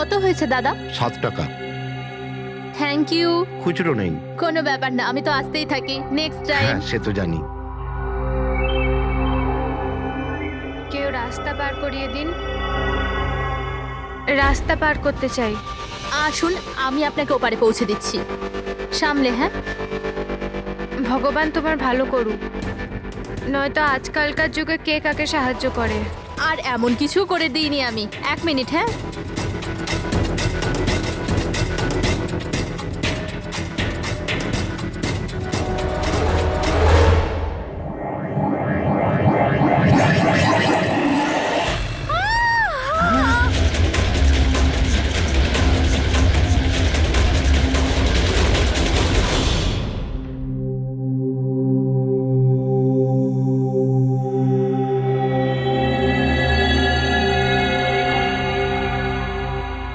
কত হয়েছে দাদা? 7 টাকা। Thank you. খুচরো নেই। কোনো ব্যাপার না, আমি তো আসতেই থাকি। Next time. হ্যাঁ, সে তো জানি। কেউ রাস্তা পার করিয়ে দিন, রাস্তা পার করতে চাই। আসুন, আমি আপনাকে ওপারে পৌঁছে দিচ্ছি। সামলে, হ্যাঁ? ভগবান তোমার ভালো করুক, নয়তো আজকালকার যুগে কে কাকে সাহায্য করে। আর এমন কিছু করে দিইনি আমি। 1 মিনিট, হ্যাঁ?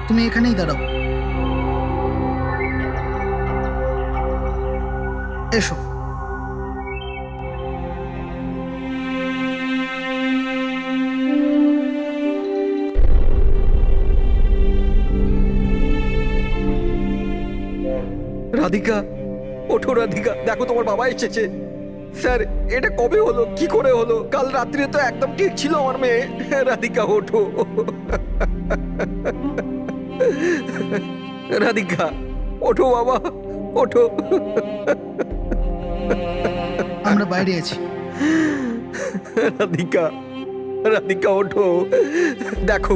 তুমি এখানেই দাঁড়াও। এসো। রাধিকা, ওঠো রাধিকা, দেখো তোমার বাবা এসেছে। স্যার, এটা কবে হলো, কি করে হলো? কাল রাত্রে তো একদম ঠিক ছিল আমার মেয়ে। রাধিকা ওঠো। রাধিকা ওঠো বাবা, ওঠো। আমরা বাইরে আছি। রাধিকা, রাধিকা ওঠো, দেখো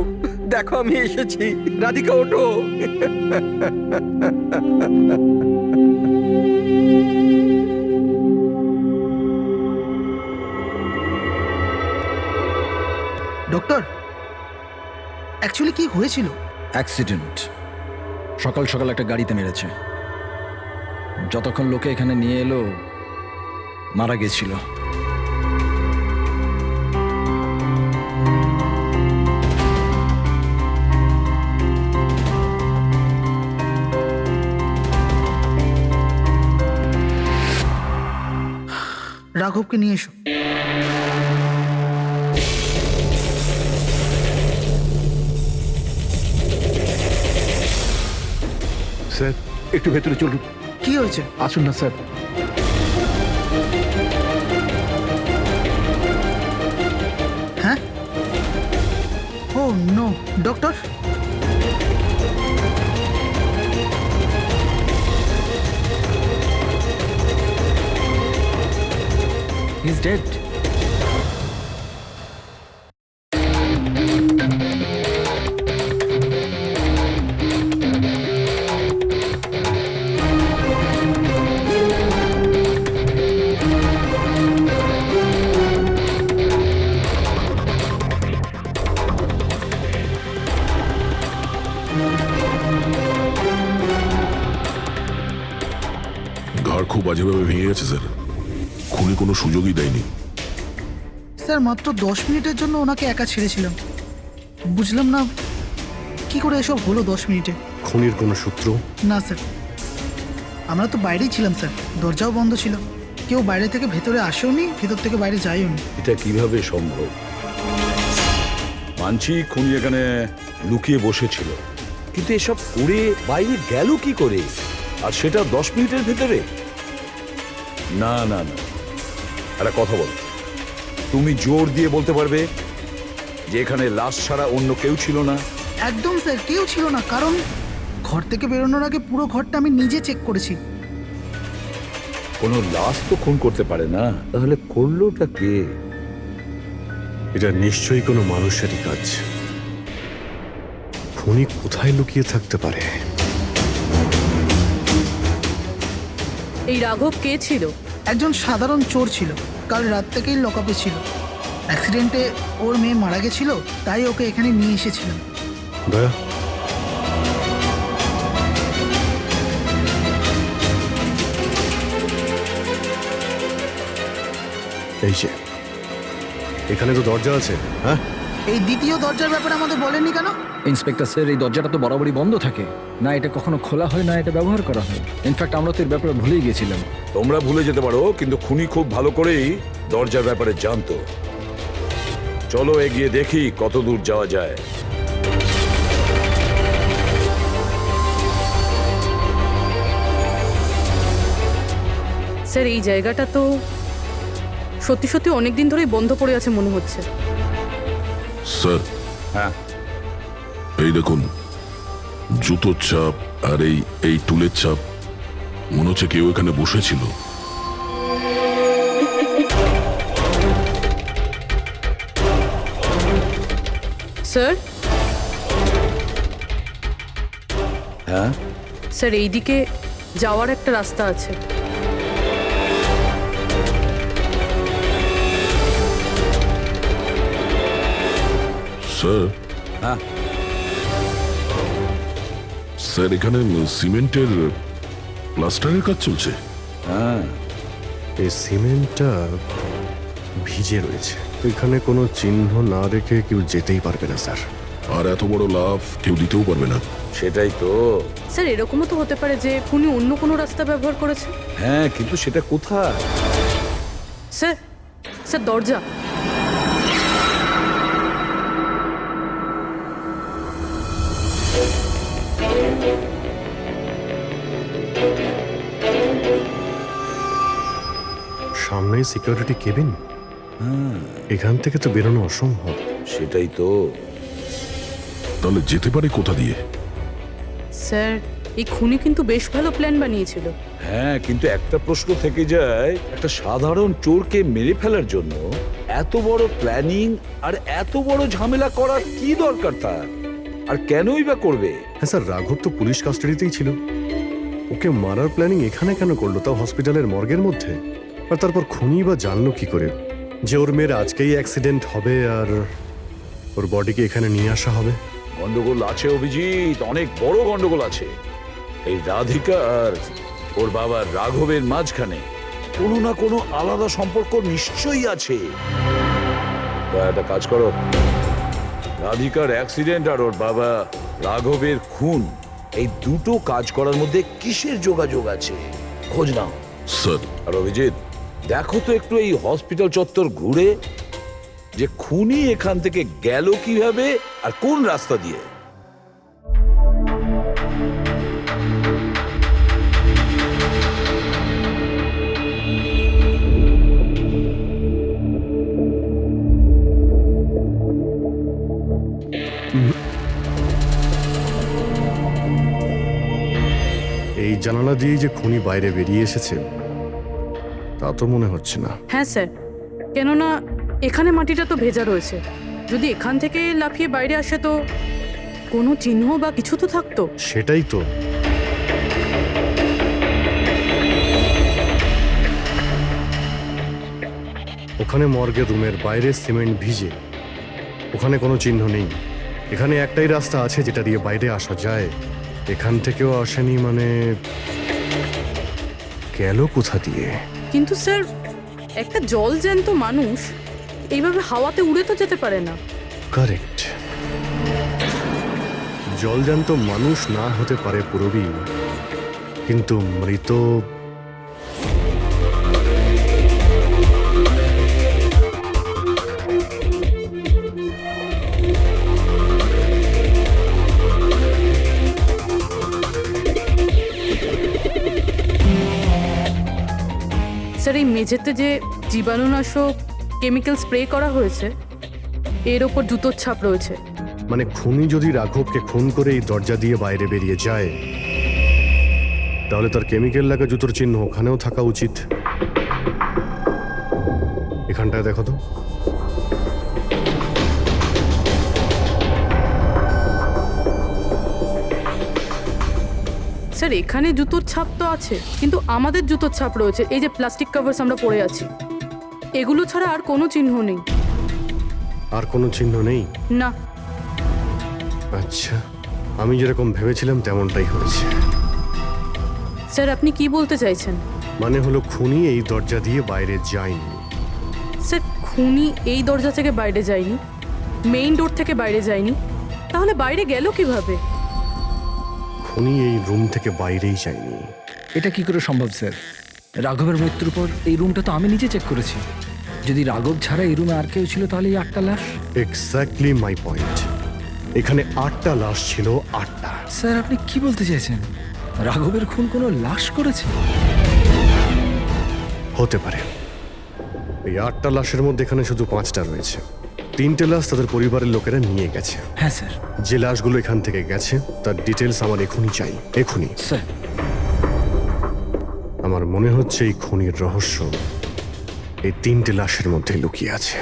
দেখো আমি এসেছি। রাধিকা ওঠো। ডক্টর, অ্যাকচুয়ালি কি হয়েছিল? অ্যাক্সিডেন্ট। সকাল সকাল একটা গাড়িতে মেরেছে। যতক্ষণ লোকে এখানে নিয়ে এলো মারা গেছিল। রাঘবকে নিয়ে এসো। স্যার, একটু ভেতরে চলুন। কি হয়েছে? আসুন না স্যার। হ্যাঁ? Oh no, doctor. He is dead. ঘর খুব বাজেভাবে ভেঙে গেছে স্যার। খুনি কোনো সুযোগই দেয়নি। স্যার, মাত্র 10 মিনিটের জন্য ওনাকে একা ছেড়েছিলাম। বুঝলাম না কি করে এসব হলো 10 মিনিটে। খুনির কোনো সূত্র? না স্যার, আমরা তো বাইরেই ছিলাম স্যার, দরজাও বন্ধ ছিল। কেউ বাইরে থেকে ভেতরে আসেও নি, ভেতর থেকে বাইরে যায়ও নি। এটা কিভাবে সম্ভব? মানছি খুনি এখানে লুকিয়ে বসেছিল, কিন্তু এসব করে বাইরে গেল কি করে, আর সেটা 10 মিনিটের ভেতরে? না না না, একটা কথা বল, তুমি জোর দিয়ে বলতে পারবে যে এখানে লাশ ছাড়া অন্য কেউ ছিল না? একদম স্যার, কেউ ছিল না। কারণ ঘর থেকে বেরোনোর আগে পুরো ঘরটা আমি নিজে চেক করেছি। কোনো লাশ তো খুন করতে পারে না, তাহলে করলোটা কে? এটা নিশ্চয়ই কোনো মানুষেরই কাজ। খুনি কোথায় লুকিয়ে থাকতে পারে? এই রাঘব কে ছিল? একজন সাধারণ চোর ছিল, কাল রাত থেকেই লকআপে ছিল। অ্যাক্সিডেন্টে ওর মেয়ে মারা গেছিল, তাই ওকে এখানে নিয়ে এসেছিলাম। দয়া, এই যে এখানে তো দরজা আছে। হ্যাঁ, এই দ্বিতীয় দরজার ব্যাপারে আমাদের বলেননি কেন? ইন্সপেক্টর স্যার, এই দরজাটা তো বরাবরই বন্ধ থাকে না, এটা কখনো খোলা হয় না, এটা ব্যবহার করা হয়। ইনফ্যাক্ট আমরা তো এর ব্যাপারে ভুলেই গেছিলাম। তোমরা ভুলে যেতে পারো, কিন্তু খুনি খুব ভালো করেই দরজার ব্যাপারে জানতো। চলো এগিয়ে দেখি কত দূর যাওয়া যায়। এই জায়গাটা তো সত্যি সত্যি অনেক দিন ধরেই বন্ধ পড়ে আছে মনে হচ্ছে। স্যার, হ্যাঁ, এই দেখুন, জুতোর ছাপ আর এই টুলের ছাপ। মনে হচ্ছে কেউ এখানে বসেছিল। স্যার, হ্যাঁ, স্যার এইদিকে যাওয়ার একটা রাস্তা আছে। স্যার, হ্যাঁ, স্যার এখানে সিমেন্টের প্লাস্টারের কাজ চলছে। হ্যাঁ, এই সিমেন্টটা ভিজে রয়েছে। এখানে কোনো চিহ্ন না রেখে কেউ যেতেই পারবে না স্যার। আর এত বড় লাভ কেউ দিতেও পারবে না। সেটাই তো। স্যার এরকমও তো হতে পারে যে উনি অন্য কোনো রাস্তা ব্যবহার করেছে। হ্যাঁ, কিন্তু সেটা কোথায়? স্যার, স্যার দরজা। সামনেই সিকিউরিটি কেবিন। এখান থেকে তো বেরোনো অসম্ভব। সেটাই তো। তাহলে যেতে পারে কোথা দিয়ে? স্যার এই খুনি কিন্তু বেশ ভালো প্ল্যান বানিয়েছিল। হ্যাঁ, কিন্তু একটা প্রশ্ন থেকে যায়, একটা সাধারণ চোরকে মেরে ফেলার জন্য এত বড় প্ল্যানিং আর এত বড় ঝামেলা করার কি দরকার তার? আর কেনই বা করবে? হ্যাঁ স্যার, রাঘব তো পুলিশ কাস্টাডিতেই ছিল। ওকে মারার প্ল্যানিং এখানে কেন করলো, তাও হসপিটালের মর্গের মধ্যে? আর তারপর খুনি বা জানলো কি করে যে ওর মেয়ের আজকেই অ্যাক্সিডেন্ট হবে আর ওর বডিকে এখানে নিয়ে আসা হবে? গন্ডগোল আছে অভিজিৎ, অনেক বড় গন্ডগোল আছে। এই রাধিকা আর ওর বাবার রাঘবের মাঝখানে কোনো না কোনো আলাদা সম্পর্ক নিশ্চয়ই আছে। তা একটা কাজ করো, রাধিকার অ্যাক্সিডেন্ট আর ওর বাবা রাঘবের খুন, এই দুটো কাজ করার মধ্যে কিসের যোগাযোগ আছে খোঁজ নাও। স্যার, আর অভিজিৎ, দেখো তো একটু এই হসপিটাল চত্বর ঘুরে যে খুনি এখান থেকে গেল কিভাবে আর কোন রাস্তা দিয়ে। এই জানালা দিয়েই যে খুনি বাইরে বেরিয়ে এসেছে তা তো মনে হচ্ছে না। হ্যাঁ স্যার, কেননা এখানে মাটিটা তো ভেজা রয়েছে। যদি এখান থেকে লাফিয়ে বাইরে আসে তো কোনো চিহ্ন বা কিছু তো থাকতো। সেটাই তো। ওখানে মর্গের রুমের বাইরে সিমেন্ট ভিজে, ওখানে কোনো চিহ্ন নেই। এখানে একটাই রাস্তা আছে যেটা দিয়ে বাইরে আসা যায়। এখান থেকেও আসেনি, মানে গেল কোথা দিয়ে? কিন্তু স্যার একটা জল জ্যান্ত মানুষ এইভাবে হাওয়াতে উড়ে তো যেতে পারে না। কারেক্ট। জলজান্ত মানুষ না হতে পারে পুরবী, কিন্তু মৃত স্যার এই মেঝেতে যে জীবাণুনাশক কেমিক্যাল স্প্রে করা হয়েছে এর ওপর জুতোর ছাপ রয়েছে। মানে খুনি যদি রাঘবকে খুন করে এই দরজা দিয়ে বাইরে বেরিয়ে যায় তাহলে তার কেমিক্যাল লাগা জুতোর চিহ্ন ওখানেও থাকা উচিত। এখানটায় দেখো তো। স্যার এখানে জুতোর ছাপ তো আছে, কিন্তু আমাদের জুতোর ছাপ রয়েছে। এই যে প্লাস্টিক কভার্স আমরা পরে আছি, এগুলো ছাড়া আর কোনো চিহ্ন নেই। আর কোনো চিহ্ন নেই? না। আচ্ছা, আমি যেরকম ভেবেছিলাম তেমনটাই হয়েছে। স্যার আপনি কি বলতে চাইছেন? মানে হলো খুনি এই দরজা দিয়ে বাইরে যায়নি। স্যার খুনি এই দরজা থেকে বাইরে যায়নি, মেইন ডোর থেকে বাইরে যায়নি, তাহলে বাইরে গেল কিভাবে? খুনি এই রুম থেকে বাইরেই যায়নি। এটা কি করে সম্ভব স্যার? রাঘবের মৃত্যুর পর এই রুমটা তো আমি নিজে চেক করেছি। যদি রাঘব ছাড়া এই রুমে আর কেউ ছিল তাহলে এই 8টা লাশ। Exactly my point. এখানে 8টা লাশ ছিল, 8টা। স্যার আপনি কি বলতে চাইছেন? রাঘবের খুন কোনো লাশ করেছে? হতে পারে। এই 8টা লাশের মধ্যে এখানে শুধু 5টা রয়েছে। 3টে লাশ তাদের পরিবারের লোকেরা নিয়ে গেছে। হ্যাঁ স্যার। যে লাশগুলো এখান থেকে গেছে তার ডিটেলস আমার এখনই চাই, এখনই। স্যার, আমার মনে হচ্ছে এই খুনির রহস্য এই 3টে লাশের মধ্যে লুকিয়ে আছে।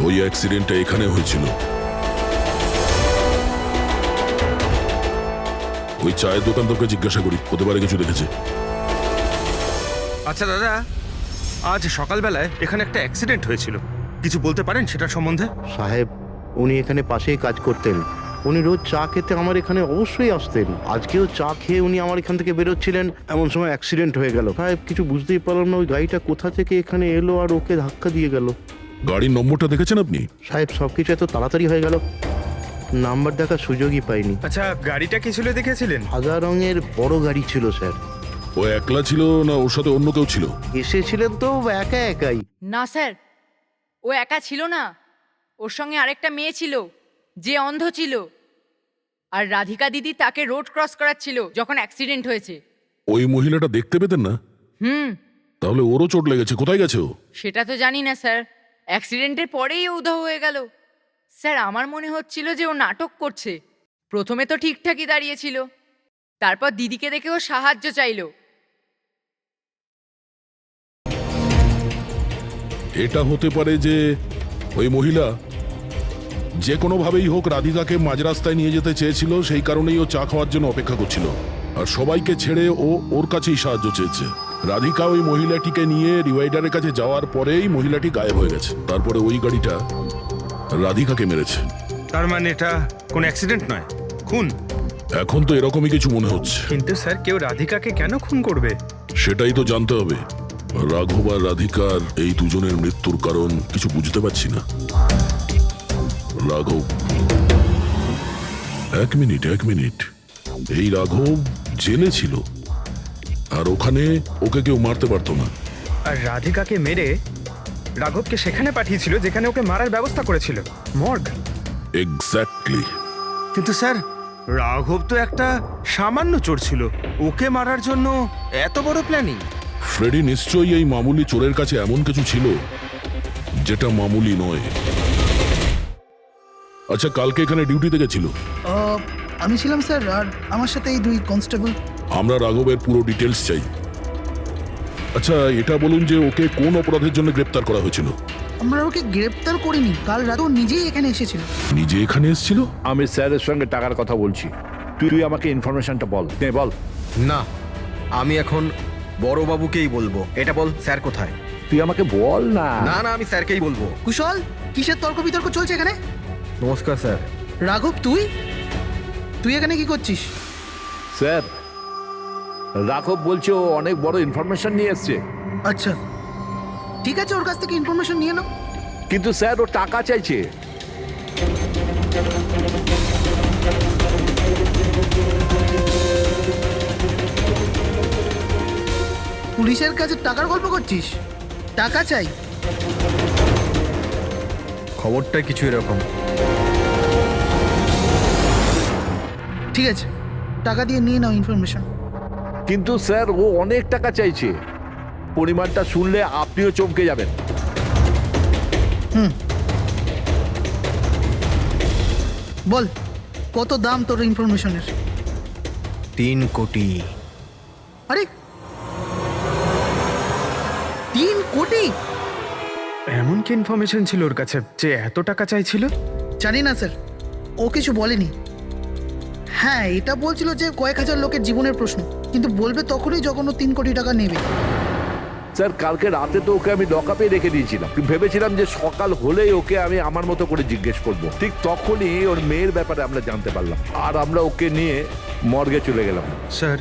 ওই অ্যাক্সিডেন্টটা এখানে হয়েছিল। ওই চায়ের দোকানদারকে জিজ্ঞাসা করি, হতে পারে কিছু দেখেছে। আচ্ছা দাদা, আজ সকালবেলায় এখানে একটা অ্যাক্সিডেন্ট হয়েছিল, কিছু বলতে পারেন সেটার সম্বন্ধে? সাহেব, উনি এখানে পাশেই কাজ করতেন। উনি রোজ চা খেতে আমার এখানে অবশ্যই আসতেন। আজকেও চা খেয়ে উনি আমার এখান থেকে বেরোচ্ছিলেন, এমন সময় অ্যাক্সিডেন্ট হয়ে গেল। সাহেব, কিছু বুঝতেই পারলাম না ওই গাড়িটা কোথা থেকে এখানে এলো আর ওকে ধাক্কা দিয়ে গেল। গাড়ির নম্বরটা দেখেছেন আপনি? সাহেব, সবকিছু এত তাড়াতাড়ি হয়ে গেল, নাম্বার দেখার সুযোগই পাইনি। আচ্ছা, গাড়িটা কি ছিল দেখেছিলেন? সাদা রঙের বড় গাড়ি ছিল স্যার। ও একলা ছিল না ওর সাথে অন্য কেউ ছিল? এসেছিলেন তো একা একাই। না স্যার, ও একা ছিল না, ওর সঙ্গে আরেকটা মেয়ে ছিল যে অন্ধ ছিল, আর রাধিকা দিদি তাকে রোড ক্রস করাচ্ছিল যখন অ্যাক্সিডেন্ট হয়েছে। ওই মহিলাটা দেখতে পেতেন না? তাহলে ওরও চোট লেগেছে। কোথায় গেছে ও? সেটা তো জানি না স্যার, অ্যাক্সিডেন্টের পরেই ও উধাও হয়ে গেল। স্যার, আমার মনে হচ্ছিল যে ও নাটক করছে। প্রথমে তো ঠিকঠাকই দাঁড়িয়েছিল, তারপর দিদিকে দেখে ও সাহায্য চাইলো। এটা হতে পারে যে ওই মহিলা যে কোনোভাবেই হোক রাধিকাকে মাঝ রাস্তায় নিয়ে যেতে চেয়েছিল, সেই কারণেই ও চা খাওয়ার জন্য অপেক্ষা করছিল, আর সবাইকে ছেড়ে ও ওর কাছেই সাহায্য চেয়েছে। রাধিকা ওই মহিলাটিকে নিয়ে ডিভাইডারের কাছে যাওয়ার পরেই মহিলাটি গায়েব হয়ে গেছে। তারপরে ওই গাড়িটা রাধিকাকে মেরেছে। তার মানে এটা কোনো অ্যাক্সিডেন্ট নয়, খুন? এখন তো এরকমই কিছু মনে হচ্ছে। কিন্তু স্যার, কেউ রাধিকাকে কেন খুন করবে? সেটাই তো জানতে হবে। রাঘব আর রাধিকার এই দুজনের মৃত্যুর কারণ কিছু বুঝতে পারছি না। রাঘব, এক মিনিট, এই রাঘব জেলে ছিল, আর ওখানে ওকে কেউ মারতে পারতো না। আর রাধিকাকে মেরে রাঘবকে সেখানে পাঠিয়েছিল যেখানে ওকে মারার ব্যবস্থা করেছিল, মর্গ। এক্স্যাক্টলি। কিন্তু স্যার, রাঘব তো একটা সামান্য চোর ছিল, ওকে মারার জন্য এত বড় প্ল্যানিং? ফ্রেডি নিশ্চয়ই এই মামুলি চোরের কাছে এমন কিছু ছিল যেটা মামুলি নয়। আচ্ছা, কালকে এখানে ডিউটিতে গেছিল? আমি ছিলাম স্যার, আর আমার সাথে এই 2 কনস্টেবল। আমরা রাঘবের পুরো ডিটেলস চাই। আচ্ছা, এটা বলুন যে ওকে কোন অপরাধের জন্য গ্রেপ্তার করা হয়েছিল? আমরা ওকে গ্রেপ্তার করিনি, কাল রাতে ও নিজেই এখানে এসেছিল। নিজে এখানে এসেছিল? আমি স্যারের সঙ্গে টাকার কথা বলছি, তুই আমাকে ইনফরমেশনটা বল। বল। না, আমি এখন বড়বাবুকেই বলবো। এটা বল, স্যার কোথায়? তুই আমাকে বল না। না, আমি স্যারকেই বলবো। কুশল, কিসের তর্ক বিতর্ক চলছে এখানে? নমস্কার স্যার। রাঘব, তুই এখানে কি করছিস? স্যার, রাঘব বলছে ও অনেক বড় ইনফরমেশন নিয়ে এসছে। আচ্ছা, ঠিক আছে, ওর কাছ থেকে ইনফরমেশন নিয়ে নাও। কিন্তু স্যার, ও টাকা চাইছে। পুলিশের কাছে টাকার গল্প করছিস? টাকা চাই? খবরটা কিছু এরকম। ঠিক আছে, টাকা দিয়ে নিয়ে নাও ইনফরমেশন। কিন্তু স্যার, ও অনেক টাকা চাইছে। পরিমাণটা শুনলে আপনিও চমকে যাবেন। বল, কত দাম তোর ইনফরমেশনের? 3 কোটি। আরে, 3 কোটি? এমন কি ইনফরমেশন ছিল ওর কাছে যে এত টাকা চাইছিল? জানি না স্যার, ও কিছু বলেনি। হ্যাঁ, এটা বলছিল যে কয়েক হাজার লোকের জীবনের প্রশ্ন, কিন্তু বলবে তখনই যখন ও 3 কোটি টাকা নেবে। স্যার, কালকে রাতে তো ওকে আমি লকআপে রেখে দিয়েছিলাম। ভেবেছিলাম যে সকাল হলেই ওকে আমি আমার মতো করে জিজ্ঞেস করব। ঠিক তখনই ওর মেয়ের ব্যাপারে আমরা জানতে পারলাম, আর আমরা ওকে নিয়ে মর্গে চলে গেলাম। স্যার,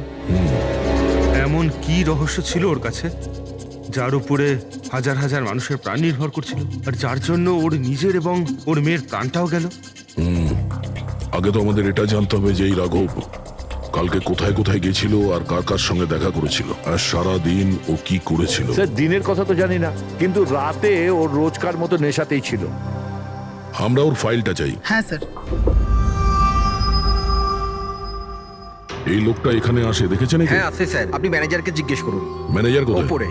এমন কি রহস্য ছিল ওর কাছে যার উপরে হাজার হাজার মানুষের প্রাণ নির্ভর করছিল, আর যার জন্য ওর নিজের এবং ওর মেয়ের প্রাণটাও গেল? আগে তো আমাদের এটা জানতে হবে যে এই রাঘব কালকে কোথায় কোথায় গেছিল আর কার কার সঙ্গে দেখা করেছিল, আর সারা দিন ও কি করেছিল। স্যার, দিনের কথা তো জানি না, কিন্তু রাতে ওর রোজকার মতো নেশাতেই ছিল। আমরা ওর ফাইলটা চাই। হ্যাঁ স্যার। এই লোকটা এখানে আসে দেখেছেন হ্যাঁ আছে স্যার, আপনি ম্যানেজারকে জিজ্ঞেস করুন। ম্যানেজার কোথায়? ওপরে।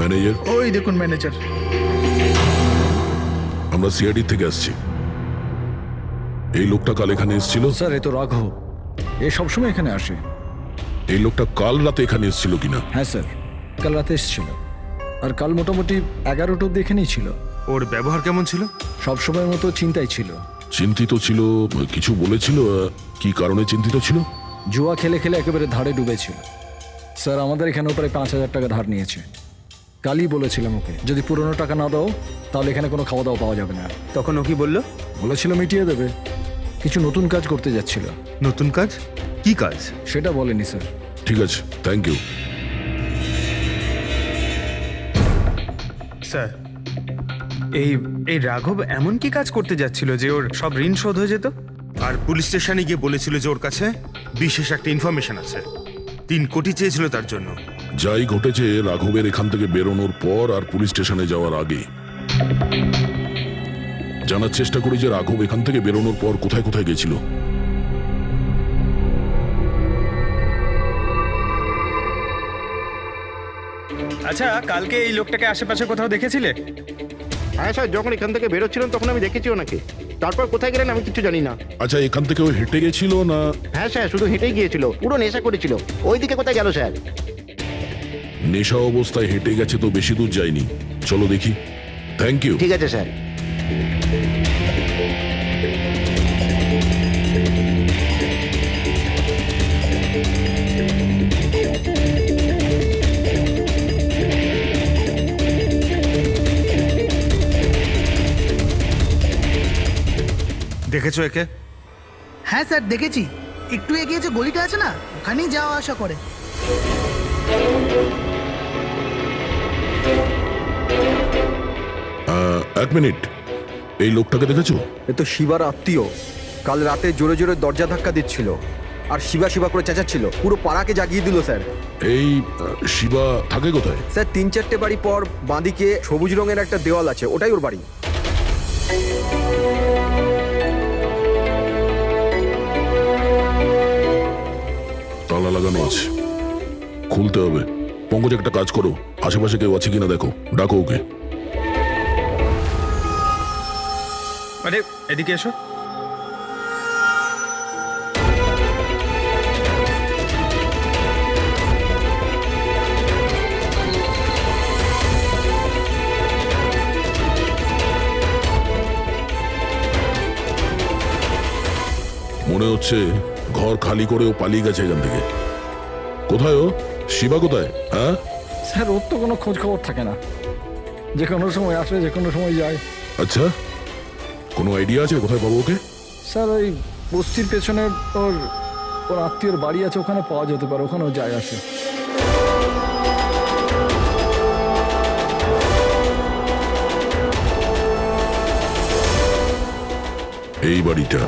ম্যানেজার? ওই দেখুন ম্যানেজার। আমরা সিআইডি থেকে আসছি। এই লোকটা কাল এখানে এসেছিল? স্যার এ তো রাঘব, এ সবসময় এখানে আসে। এই লোকটা কাল রাতে এখানে এসেছিল কিনা? হ্যাঁ স্যার, কাল রাতে এসেছিল। আর কাল মোটামুটি 11টা অব্দি এখানেই ছিল। ওর ব্যবহার কেমন ছিল? সবসময়ের মতো চিন্তায় ছিল। চিন্তিত ছিল? কিছু বলেছিল? কি কারণে চিন্তিত ছিল? জুয়া খেলে খেলে একেবারে ধারে ডুবেছিল। স্যার আমাদের এখানেও প্রায় 5,000 টাকা ধার নিয়েছে। কালই বলেছিলাম ওকে, যদি পুরনো টাকা না দাও তাহলে এখানে কোনো খাওয়া দাওয়া পাওয়া যাবে না। তখন ও কি বললো? বলেছিল মিটিয়ে দেবে। কিছু নতুন কাজ করতে যাচ্ছিল। নতুন কাজ? কি কাজ? সেটা বলেনি স্যার। ঠিক আছে, থ্যাংক ইউ। স্যার এই এই রাঘব এমন কি কাজ করতে যাচ্ছিল যে ওর সব ঋণ শোধ হয়ে যেত? আর পুলিশ স্টেশনে গিয়ে বলেছিল যে ওর কাছে বিশেষ একটা ইনফরমেশন আছে, 3 কোটি চেয়েছিল তার জন্য। যাই ঘটেছে রাঘবের এখান থেকে বেরোনোর পর আর পুলিশ স্টেশনে যাওয়ার আগে জানার চেষ্টা করি যে রাঘব এখান থেকে বেরোনোর পর কোথায় কোথায় গেছিল। আচ্ছা, কালকে এই লোকটাকে আশেপাশে কোথাও দেখেছিলে? হ্যাঁ স্যার, যখন এখান থেকে বেরোচ্ছিলাম তখন আমি দেখেছি ওনাকে। তারপর কোথায় গেলেন আমি কিছু জানি না। আচ্ছা, এখান থেকে ও হেঁটে গেছিল না? হ্যাঁ স্যার, শুধু হেঁটেই গিয়েছিল, পুরো নেশা করেছিল। ওইদিকে কোথায় গেল স্যার? নেশা অবস্থায় হেঁটে গেছে তো বেশি দূর যায়নি। চলো দেখি। Thank you. ঠিক আছে স্যার। দেখেছো একে? হ্যাঁ স্যার দেখেছি, একটু এগিয়ে যে গলিটা আছে না, ওখানেই যাওয়া আসা করে। এক মিনিট, এই লোকটাকে দেখেছো? এ তো শিবার আত্মীয়। কাল রাতে জোরে জোরে দরজা ধাক্কা দিচ্ছিল আর শিবা শিবা করে চেঁচাচ্ছিল, পুরো পাড়াকে জাগিয়ে দিল স্যার। এই শিবা থাকে কোথায়? স্যার 3-4টে বাড়ি পর বাঁদিকে সবুজ রঙের একটা দেওয়াল আছে, ওটাই ওর বাড়ি। তালা লাগানো আছে, খুলতে হবে। পঙ্কজ একটা কাজ করো, আশেপাশে কেউ আছে কিনা দেখো, ডাকো ওকে। আরে এদিকে এসো। মনে হচ্ছে ঘর খালি করে ও পালিয়ে গেছে এখান থেকে। কোথায় ও? শিবা কোথায়? হ্যাঁ স্যার ওর তো কোনো খোঁজ খবর থাকে না, যে কোনো সময় আসে যে কোনো সময় যায়। আচ্ছা, কোনো আইডিয়া আছে কোথায় পাবো ওকে? স্যার ওই বস্তির পেছনে ওর ওর আত্মীয়র বাড়ি আছে, ওখানে পাওয়া যেতে পারে, ওখানেও যায় আসে। এই বাড়িটা।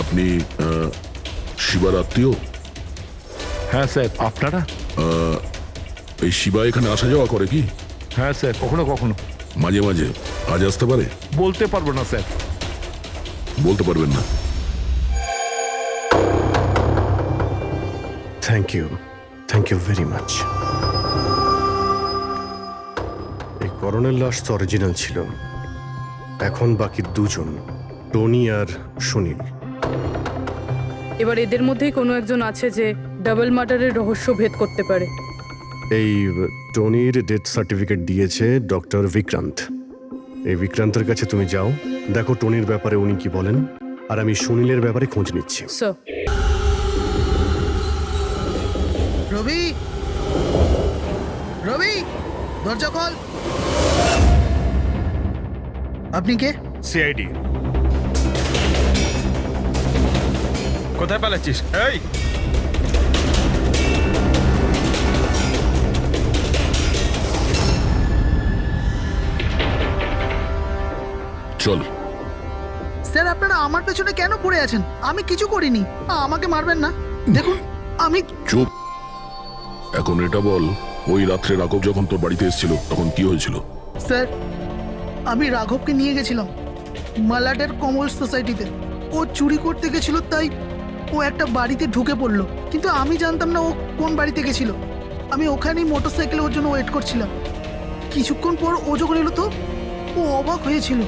আপনি শিবার আত্মীয়? হ্যাঁ স্যার। আপনারা? এই শিবা এখানে আসা যাওয়া করে কি? হ্যাঁ স্যার, কখনো কখনো। মাঝে মাঝে। আজ আসতে পারে? বলতে পারবো না স্যার। বলতে পারবেন না? Thank you very much. এই করণের লাশ তো অরিজিনাল ছিল। এখন বাকি দুজন, টনি আর সুনীল। এবার এদের মধ্যেই কোনো একজন আছে যে ডাবল মার্ডারের রহস্য ভেদ করতে পারে। এই টনির ডেথ সার্টিফিকেট দিয়েছে ডক্টর বিক্রান্ত। এই বিক্রান্তের কাছে তুমি যাও, দেখো টনির ব্যাপারে উনি কি বলেন, আর আমি সুনীলের ব্যাপারে খোঁজ নিচ্ছি। স্যার। রবি, রবি, দরজা খোল। আপনি কে? সিআইডি। কোথায় পালাচ্ছিস? এই চল। স্যার আপনারা আমার পেছনে কেন পড়ে আছেন? আমি কিছু করিনি, আমাকে মারবেন না। দেখুন আমি। চুপ। এখন এটা বল, ওই রাত্রে রাঘব যখন তোর বাড়িতে এসেছিল তখন কি হয়েছিল? স্যার, আমি রাঘবকে নিয়ে গেছিলাম মালাডের কমল সোসাইটিতে। ও চুরি করতে গেছিল, তাই ও একটা বাড়িতে ঢুকে পড়লো, কিন্তু আমি জানতাম না ও কোন বাড়িতে গেছিল। আমি ওখানেই মোটরসাইকেলে ওর জন্য ওয়েট করছিলাম। কিছুক্ষণ পর ও যখন এলো তো ও অবাক হয়েছিল,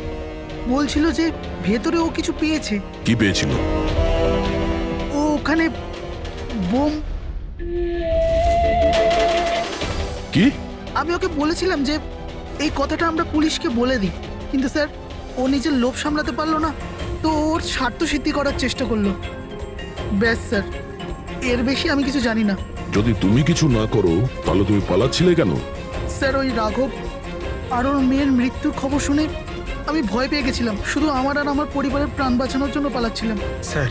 বলছিল যে ভেতরে ও কিছু পেয়েছে। কি পেয়েছিল? ও ওখানে বোম। কি? আমি ওকে বলেছিলাম যে এই কথাটা আমরা পুলিশকে বলে দিই, কিন্তু স্যার ও নিজের লোভ সামলাতে পারলো না, তো ওর স্বার্থ সিদ্ধি করার চেষ্টা করলো। ব্যাস স্যার, এর বেশি আমি কিছু জানি না। যদি তুমি কিছু না করো তাহলে তুমি পালাচ্ছিলে কেন? স্যার, ওই রাঘব আর ওর মেয়ের মৃত্যুর খবর শুনে আমি ভয় পেয়ে গেছিলাম। শুধু আমার আর আমার পরিবারের প্রাণ বাঁচানোর জন্য পালাচ্ছিলাম। স্যার,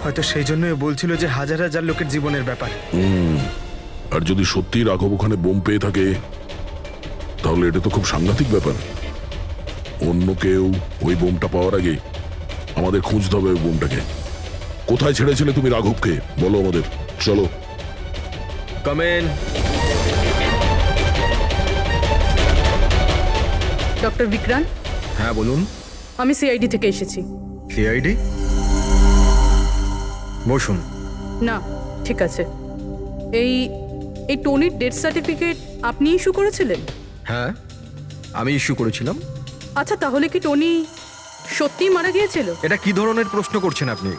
হয়তো সেই জন্যই বলছিল যে হাজার হাজার লোকের জীবনের ব্যাপার। আর যদি সত্যি রাঘব ওখানে বোম পেয়ে থাকে তাহলে এটা তো খুব সাংঘাতিক ব্যাপার। অন্য কেউ ওই বোমটা পাওয়ার আগে আমাদের খুঁজতে হবে ওই বোমটাকে। কোথায় ছেড়েছিলে তুমি রাঘবকে বলো আমাদের। চলো। কামেন। ডক্টর বিক্রান্ত, হ্যাঁ বলুন। আমি সিআইডি থেকে এসেছি। সিআইডি? বসুন। না, ঠিক আছে। এই এই টনির ডেথ সার্টিফিকেট আপনি ইস্যু করেছিলেন? হ্যাঁ, আমি ইস্যু করেছিলাম। আচ্ছা, তাহলে কি টনি সত্যিই মারা গিয়েছিল? এটা কি ধরনের প্রশ্ন করছেন আপনি?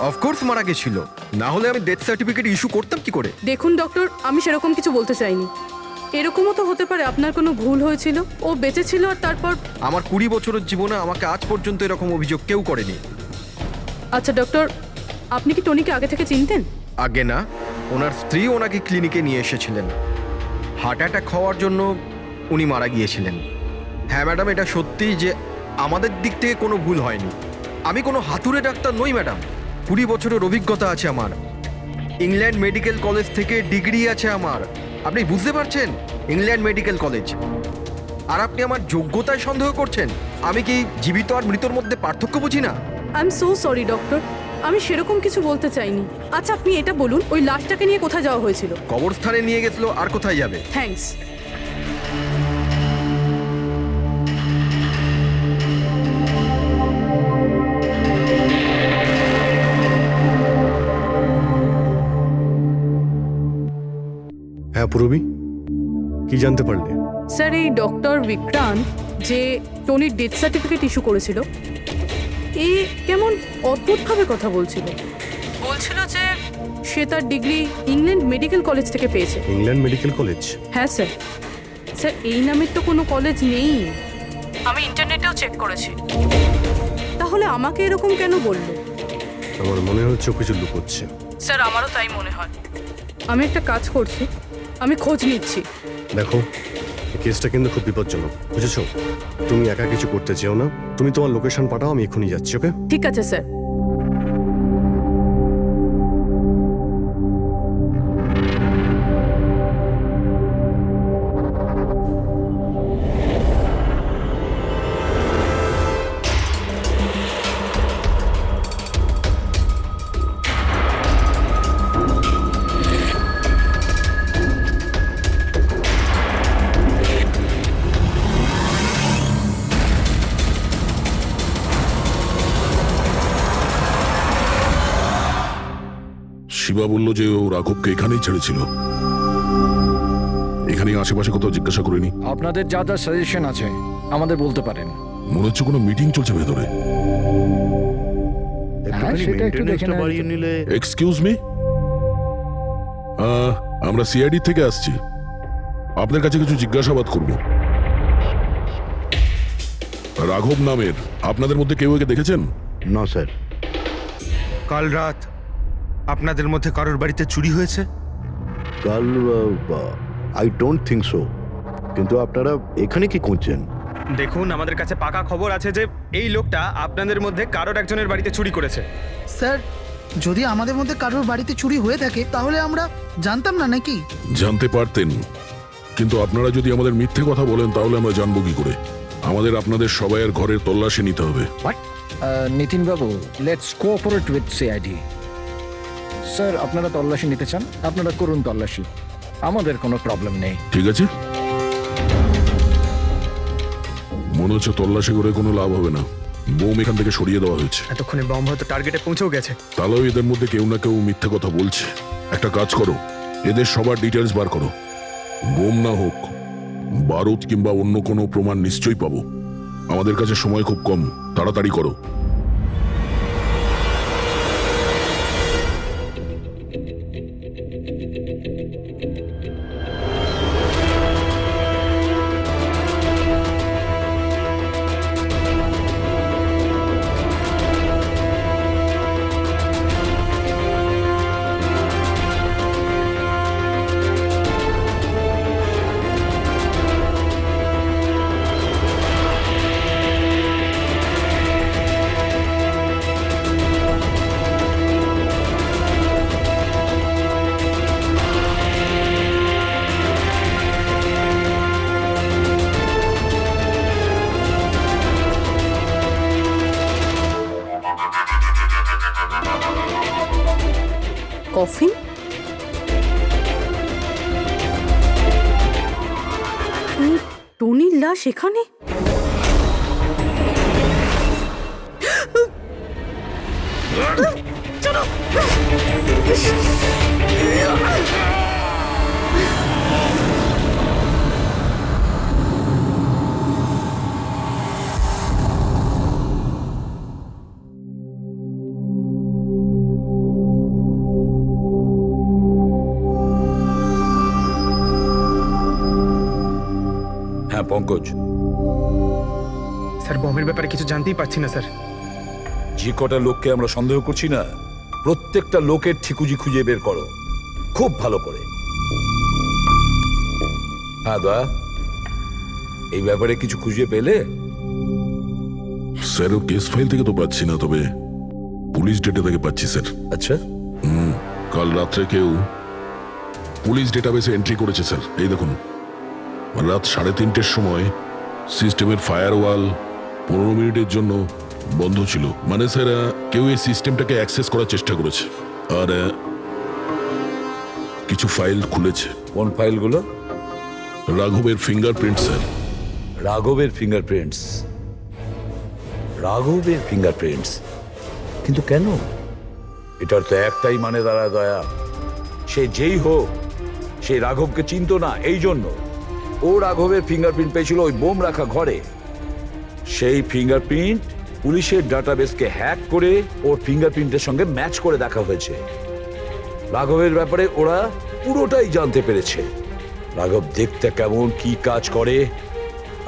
অফকোর্স মারা গেছিল, না হলে আমি ডেথ সার্টিফিকেট ইস্যু করতাম কি করে? দেখুন ডক্টর, আমি সেরকম কিছু বলতে চাইনি। এরকমও তো হতে পারে আপনার কোনো ভুল হয়েছিল, ও বেঁচে ছিল আর তারপর। আমার 20 বছরের জীবনে আমাকে আজ পর্যন্ত এরকম অভিযোগ কেউ করেনি। আচ্ছা ডক্টর, আপনি কি টনিকে আগে থেকে চিনতেন? আগে না, ওনার স্ত্রী ওনাকে ক্লিনিকে নিয়ে এসেছিলেন। হার্ট অ্যাটাক হওয়ার জন্য উনি মারা গিয়েছিলেন। হ্যাঁ ম্যাডাম, এটা সত্যি যে আমাদের দিক থেকে কোনো ভুল হয়নি। আমি কোনো হাতুড়ে ডাক্তার নই ম্যাডাম। 20 বছরের অভিজ্ঞতা আছে আমার। ইংল্যান্ড মেডিকেল কলেজ থেকে ডিগ্রি আছে আমার। আপনি বুঝতে পারছেন? England medical college. আর আপনি আমার যোগ্যতায় সন্দেহ করছেন? আমি কি জীবিত আর মৃতর মধ্যে পার্থক্য বুঝি না? I am so sorry doctor, আমি সেরকম কিছু বলতে চাইনি। আচ্ছা, আপনি এটা বলুন, ওই লাশটাকে নিয়ে কোথায় যাওয়া হয়েছিল? কবরস্থানে নিয়ে গেছিল, আর কোথায় যাবে? থ্যাঙ্কস। হ্যাঁ পূরবী, কি জানতে পারলে? স্যার, এই ডক্টর বিক্রান্ত যে টনির ডেথ সার্টিফিকেট ইস্যু করেছিল, এ কেমন অদ্ভুতভাবে কথা বলছিল। বলছিল যে সে তার ডিগ্রি ইংল্যান্ড মেডিকেল কলেজ থেকে পেয়েছে। England medical college? হ্যাঁ স্যার। স্যার, এই নামের তো কোনো কলেজ নেই। আমি ইন্টারনেটেও চেক করেছি। তাহলে আমাকে এরকম কেন বললো? আমার মনে হচ্ছে ও কিছু লুকোচ্ছে। স্যার, আমারও তাই মনে হয়। আমি একটা কাজ করছি, আমি খোঁজ নিচ্ছি। দেখো, এই কেসটা কিন্তু খুব বিপজ্জনক, বুঝেছো? তুমি একা কিছু করতে চেও না। তুমি তোমার লোকেশন পাঠাও, আমি এখনই যাচ্ছি। ওকে? ঠিক আছে স্যার। শিবা বলল যে ও রাঘবকে এখানেই ছেড়েছিল। এখানেই আশেপাশে কোথাও জিজ্ঞাসা করিনি? আপনাদের যা যা সাজেশন আছে আমাদের বলতে পারেন। মনে হচ্ছে কোনো মিটিং চলছে ভেতরে। একটুখানি সেটা একটু দেখে মেইনটেনেন্সটা নেওয়া বাড়িয়ে যেত। নিলে। এক্সকিউজ মি, আমরা সিআইডি থেকে আসছি। আপনার কাছে কিছু জিজ্ঞাসাবাদ করব। রাঘব নামের আপনাদের মধ্যে কেউ একে দেখেছেন? না স্যার। কাল রাত আপনাদের মধ্যে কারোর বাড়িতে চুরি হয়েছে? কাল আই ডোন্ট থিঙ্ক সো। কিন্তু আপনারা এখানে কি খুঁজছেন? দেখুন, আমাদের কাছে পাকা খবর আছে যে এই লোকটা আপনাদের মধ্যে কারোর একজনের বাড়িতে চুরি করেছে। স্যার, যদি আমাদের মধ্যে কারোর বাড়িতে চুরি হয়ে থাকে তাহলে আমরা জানতাম না নাকি? জানতে পারতেন, কিন্তু আপনারা যদি আমাদের মিথ্যে কথা বলেন তাহলে আমরা জানবো কি করে? আমাদের আপনাদের সবাইয়ের ঘরের তল্লাশি নিতে হবে। নিতিন বাবু, let's cooperate with CID. Sir, আপনারা তল্লাশি নিতে চান, আপনারা করুন তল্লাশি। আমাদের কোনো প্রবলেম নেই। ঠিক আছে, মনে হচ্ছে তল্লাশি করে কোনো লাভ হবে না। বোম এখান থেকে সরিয়ে দেওয়া হয়েছে। এতক্ষণে বম হয়তো টার্গেটে পৌঁছেও গেছে। তাহলেও এদের মধ্যে কেউ না কেউ মিথ্যে কথা বলছে। একটা কাজ করো, এদের সবার ডিটেলস বার করো। বোম না হোক, বারুদ কিংবা অন্য কোনো প্রমাণ নিশ্চয়ই পাবো। আমাদের কাছে সময় খুব কম, তাড়াতাড়ি করো। কফিন? টনির লাশ এখানে? হ্যাঁ পঙ্কজ, স্যার বমের ব্যাপারে কিছু জানতেই পারছি না স্যার। যে কটা লোককে আমরা সন্দেহ করছি না, প্রত্যেকটা লোকের ঠিকুজি খুঁজে বের করো খুব ভালো করে। হ্যাঁ দয়া, এই ব্যাপারে কিছু খুঁজে পেলে? স্যার, কেস ফাইল থেকে তো পাচ্ছি না, তবে পুলিশ ডেটা থেকে পাচ্ছি স্যার। আচ্ছা, কাল রাত্রে কেউ পুলিশ ডেটাবেসে এন্ট্রি করেছে স্যার। এই দেখুন, রাত 3:30-র সময় সিস্টেমের ফায়ারওয়াল 15 মিনিটের জন্য বন্ধ ছিল। মানে স্যার, কেউ এই সিস্টেমটাকে অ্যাক্সেস করার চেষ্টা করেছে আর কিছু ফাইল খুলেছে। কোন ফাইলগুলো? রাঘবের ফিঙ্গারপ্রিন্ট স্যার। রাঘবের ফিঙ্গারপ্রিন্টস? রাঘবের ফিঙ্গারপ্রিন্টস? কিন্তু কেন? এটার তো একটাই মানে দাঁড়ায় দয়া, সে যেই হোক সে রাঘবকে চিনতো না, এই জন্য ও রাঘবের ফিঙ্গারপ্রিন্ট পেয়েছিল ওই বোম রাখা ঘরে। সেই ফিঙ্গারপ্রিন্ট পুলিশের ডাটাবেসকে হ্যাক করে ওর ফিঙ্গারপ্রিন্টের সঙ্গে ম্যাচ করে দেখা হয়েছে। রাঘবের ব্যাপারে ওরা পুরোটাই জানতে পেরেছে, রাঘব দেখতে কেমন, কি কাজ করে,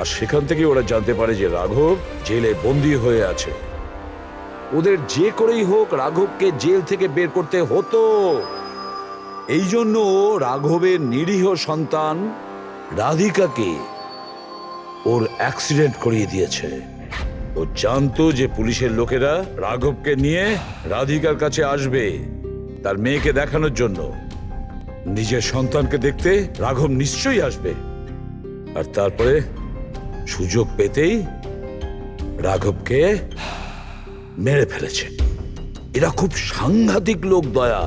আর সেখান থেকে ওরা জানতে পারে যে রাঘব জেলে বন্দী হয়ে আছে। ওদের যে করেই হোক রাঘবকে জেল থেকে বের করতে হতো। এই জন্য রাঘবের নিরীহ সন্তান রাধিকাকে ওর অ্যাক্সিডেন্ট করিয়ে দিয়েছে। ও জানতো যে পুলিশের লোকেরা রাঘবকে নিয়ে রাধিকার কাছে আসবে তার মেয়েকে দেখানোর জন্য। নিজের সন্তানকে দেখতে রাঘব নিশ্চয়ই আসবে, আর তারপরে সুযোগ পেতেই রাঘবকে মেরে ফেলেছে। এরা খুব সাংঘাতিক লোক দয়া,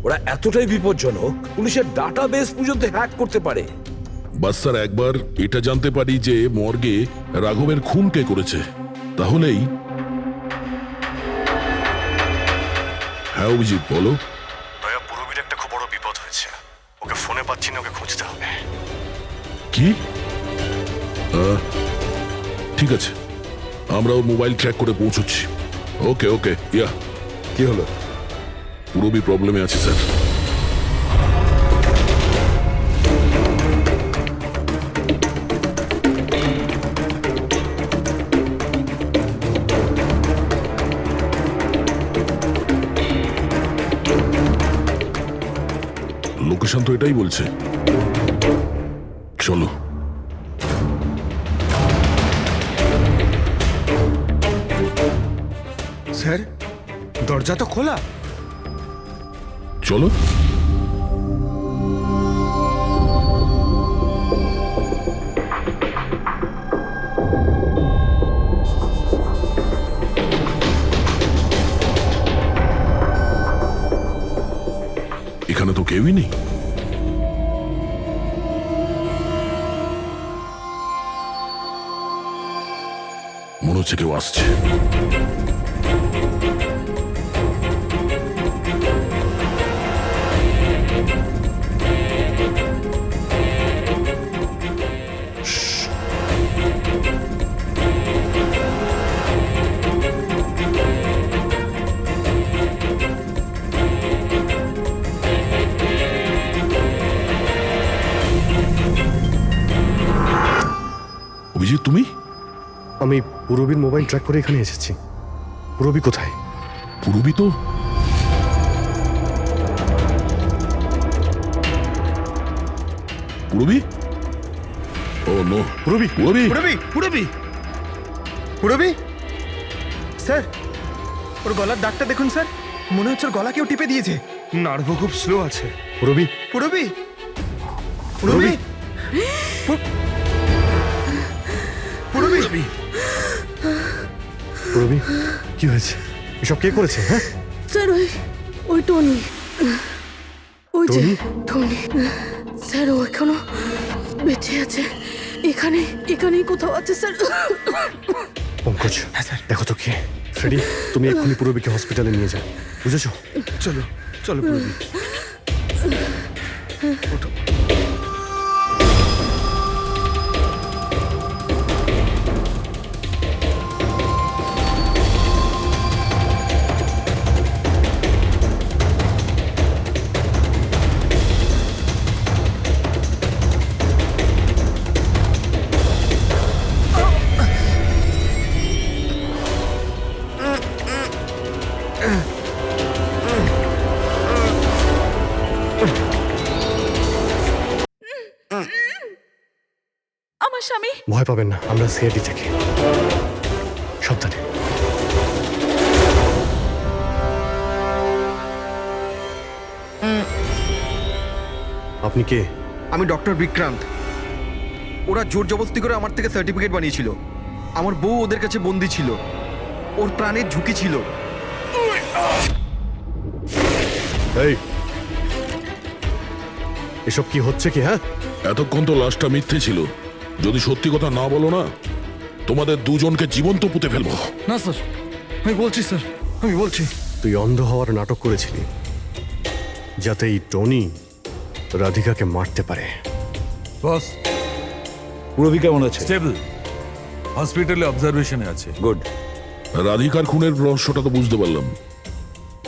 ওরা এতটাই বিপজ্জনক পুলিশের ডাটাবেস পর্যন্ত হ্যাক করতে পারে। বাস স্যার, একবার এটা জানতে পারি যে মর্গে রাঘবের খুন কে করেছে, তাহলেই। হ্যাঁ অভিজিৎ, বলো। দয়া, পুরবীর একটা খুব বড় বিপদ হয়েছে, ওকে ফোনে পাচ্ছি না, ওকে খুঁজতে হবে। কি? ঠিক আছে, আমরা ওর মোবাইল ট্র্যাক করে পৌঁছচ্ছি। ওকে ওকে, ইয়া। কি হলো? পুরবী প্রবলেমে আছে স্যার। লোকেশন তো এটাই বলছে। চলো। স্যার, দরজা তো খোলা। চলো। এখানে তো কেউই নেই। মনে হচ্ছে কেউ আসছে। অভিজিৎ, তুমি? আমি পুরবীর মোবাইল ট্র্যাক করে এখানে এসেছি। পুরবী কোথায়? পুরবী তো পুরবী? ও নো, পুরবী পুরবী পুরবী পুরবী পুরবী স্যার, ওর গলার দাগটা দেখুন স্যার, মনে হচ্ছে ওর গলা কেউ টিপে দিয়েছে। নার্ভও খুব স্লো আছে। পুরবী পুরবী পুরবী পুরবী পুরবী কি হয়েছে? এসব কে করেছে? হ্যাঁ স্যার ওই টনি, ওই যে টনি? টনি স্যার, ও এখনো বেঁচে আছে। এখানেই কোথাও আছে স্যার। পঙ্কজ, দেখো তো কে। ফ্রেডি, তুমি এক্ষুনি পুরবীকে হসপিটালে নিয়ে যাও, বুঝেছো? চলো চলো পুরবী। আমার স্বামী। ভয় পাবেন না, আমরা সিআইডি থেকে। সাবধানে। আপনি কে? আমি ডক্টর বিক্রান্ত। ওরা জোর জবরদস্তি করে আমার থেকে সার্টিফিকেট বানিয়েছিল। আমার বউ ওদের কাছে বন্দি ছিল, ওর প্রাণের ঝুঁকি ছিল। এই, এসব কি হচ্ছে কি? হ্যাঁ, এতক্ষণ তো লাশটা মিথ্যে ছিল। যদি সত্যি কথা না বলো না, তোমাদের দুজনকে জীবন্ত পুঁতে ফেলবো। না স্যার, আমি বলছি স্যার, আমি বলছি। তুই অন্ধ হওয়ার নাটক করেছিলি যাতে এই টনি রাধিকাকে মারতে পারে। বস, পুরবী কেমন আছে? স্টেবল, হসপিটালে অবজারভেশনে আছে। গুড। রাধিকার খুনের রহস্যটা তো বুঝতে পারলাম।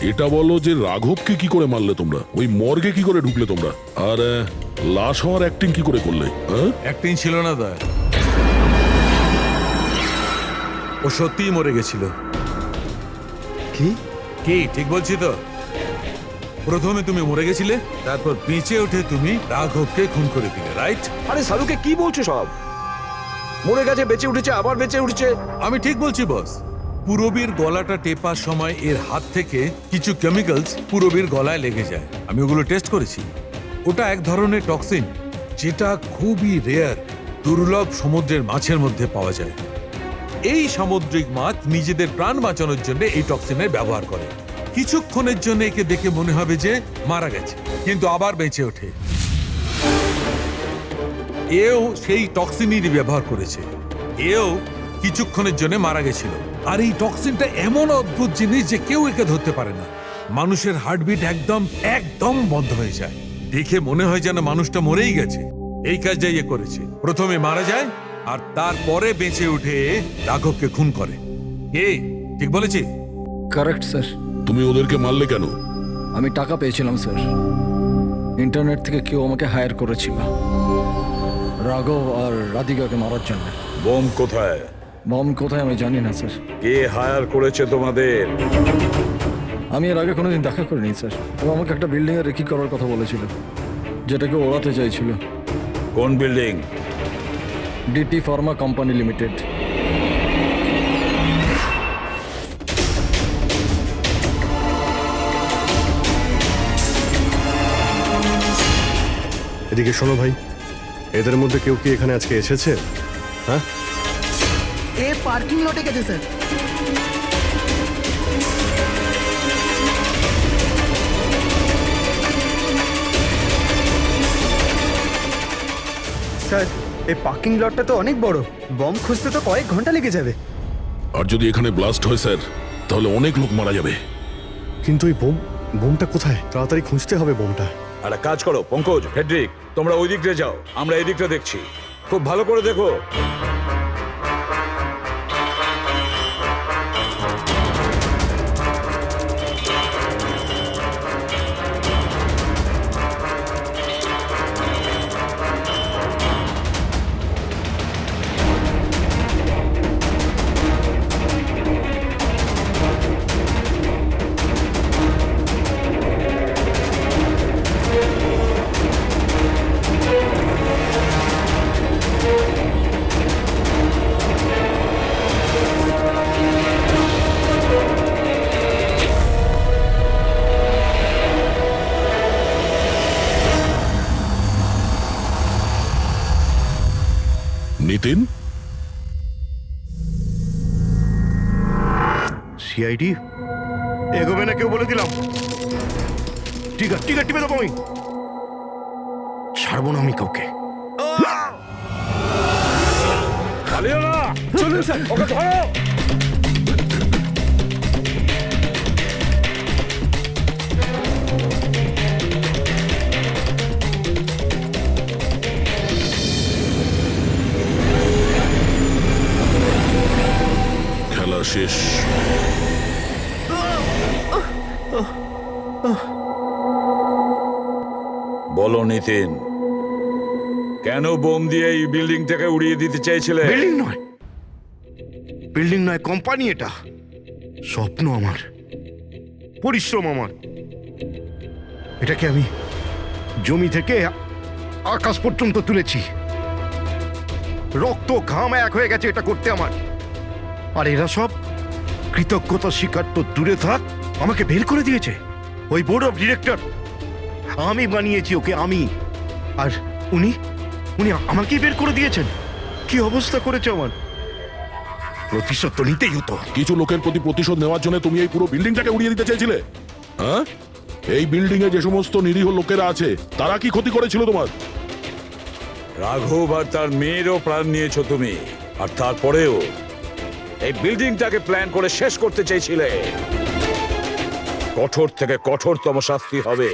এটা বলো যে রাঘবকে কি করে মারলে তোমরা? ওই মর্গে কি করে ঢুকলে তোমরা? আর লাশ হওয়ার অ্যাক্টিং কি করে করলে? অ্যাক্টিং ছিল না দা, ও সত্যিই মরে গেছিল। কি কি ঠিক বলছি তো? প্রথমে তুমি মরে গেছিলে, তারপর বেঁচে উঠে তুমি রাঘবকে খুন করে দিলে, রাইট? আরে সালুকে কি বলছো সব? মরে গেছে, বেঁচে উঠেছে, আবার বেঁচে উঠেছে। আমি ঠিক বলছি বস। পুরবীর গলাটা টেপার সময় এর হাত থেকে কিছু কেমিক্যালস পুরবীর গলায় লেগে যায়। আমি ওগুলো টেস্ট করেছি। ওটা এক ধরনের টক্সিন, যেটা খুবই রেয়ার, দুর্লভ সমুদ্রের মাছের মধ্যে পাওয়া যায়। এই সামুদ্রিক মাছ নিজেদের প্রাণ বাঁচানোর জন্য এই টক্সিনের ব্যবহার করে। কিছুক্ষণের জন্য একে দেখে মনে হবে যে মারা গেছে, কিন্তু আবার বেঁচে ওঠে। এও সেই টক্সিনই ব্যবহার করেছে। এও কিছুক্ষণের জন্য মারা গেছিল। আর এই টক্সিনটা এমন অদ্ভুত জিনিস যে কেউ একে ধরতে পারে না। মানুষের হার্টবিট একদম বন্ধ হয়ে যায়। দেখে মনে হয় যেন মানুষটা মরেই গেছে। এই কাজটাই এ করেছে। প্রথমে মারা যায় আর তারপরে বেঁচে উঠে রাঘবকে খুন করে। ঠিক বলেছি? Correct sir. তুমি ওদেরকে মারলে কেন? আমি টাকা পেয়েছিলাম স্যার। ইন্টারনেট থেকে কেউ আমাকে হায়ার করেছিল রাঘব আর রাধিকাকে মারার জন্য। বম কোথায়? বম কোথায় আমি জানি না স্যার। কে হায়ার করেছে তোমাদের? আমি এর আগে কোনোদিন দেখা করিনি স্যার। ও আমাকে একটা বিল্ডিংয়ে রেকি করার কথা বলেছিল, যেটাকে ওড়াতে চাইছিল। কোন building? DT pharma company limited. এদিকে শোনো ভাই, এদের মধ্যে কেউ কি এখানে আজকে এসেছে? হ্যাঁ, এ পার্কিং লটে গেছে স্যার। স্যার, এই পার্কিং লটটা তো অনেক বড়। বম খুঁজতে তো কয়েক ঘন্টা লেগে যাবে। আর যদি এখানে ব্লাস্ট হয় স্যার, তাহলে অনেক লোক মারা যাবে। কিন্তু ওই বোমটা কোথায়? তাড়াতাড়ি খুঁজতে হবে বোমটা। একটা কাজ করো পঙ্কজ, ফেডরিক, তোমরা ওই দিকটা যাও, আমরা এই দিকটা দেখছি। খুব ভালো করে দেখো। নিতিন, সিআইডি এগোবে না কেউ বলে দিলাম। টিকা টিকা টিপে দেবো আমি, ছাড়বো না আমি কাউকে। পালিও না, চলুন স্যার, ওকে ধরো। খেলা শেষ। বলো নিতিন, কেন বোম দিয়ে এই বিল্ডিংটাকে উড়িয়ে দিতে চাইছিলে? বিল্ডিং নয়, বিল্ডিং নয়, কোম্পানি এটা। স্বপ্ন আমার, পরিশ্রম আমার। এটাকে আমি জমি থেকে আকাশ পর্যন্ত তুলেছি। রক্ত ঘাম এক হয়ে গেছে এটা করতে আমার। আর এরা সব কৃতজ্ঞতা স্বীকার তো দূরে থাক, আমাকে বের করে দিয়েছে ওই বোর্ড অফ ডিরেক্টর। আমি বানিয়েছি ওকে, আমি। আর উনি উনি আমাকেই বের করে দিয়েছেন। কি অবস্থা করেছে আমার। প্রতিশোধ তো নিতেই হতো। কিছু লোকের প্রতি প্রতিশোধ নেওয়ার জন্য তুমি এই পুরো বিল্ডিংটাকে উড়িয়ে দিতে চেয়েছিলে? হ্যাঁ, এই বিল্ডিং এ যে সমস্ত নিরীহ লোকেরা আছে তারা কি ক্ষতি করেছিল তোমার? রাঘব আর তার মেয়েরও প্রাণ নিয়েছো তুমি, আর তারপরেও এই বিল্ডিংটাকে প্ল্যান করে শেষ করতে চাইছিলে। কঠোর থেকে কঠোরতম শাস্তি হবে।